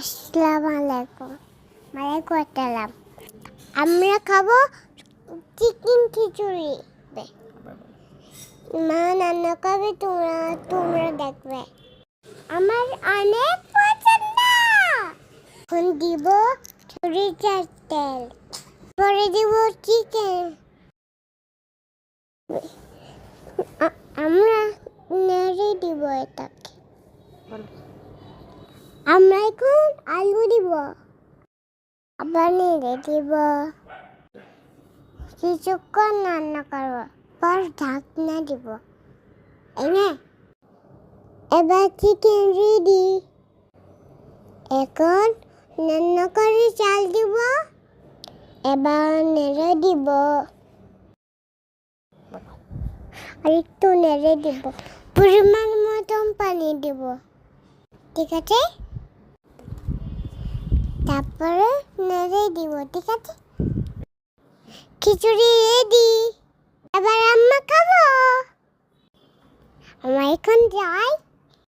আসসালামু আলাইকুম। ওয়ালাইকুম আসসালাম। আমরা খাবো চিকেন খিচুড়ি। মা রান্না করবে, তোমরা দেখবে। আমার অনেক পছন্দ। এখন দিব সরিষার তেল, পরে দিব চিকেন। আমরা নেড়ে দিব এটাকে। আমরা এখন আলু দিব, আবার নেড়ে দিব, কিছুক্ষণ রান্না করবো, পর ঢাকনা দিব। এবার চিকেন রেডি। এখন রান্না করে চাল দিব, এবার নেড়ে দিব, আর একটু নেড়ে দিব, পরিমাণ মতন পানি দিব, ঠিক আছে? তারপরে নেড়ে দিব, ঠিক আছে? খিচুড়ি রেডি। এবার আমরা খাবো। আমরা এখন যাই।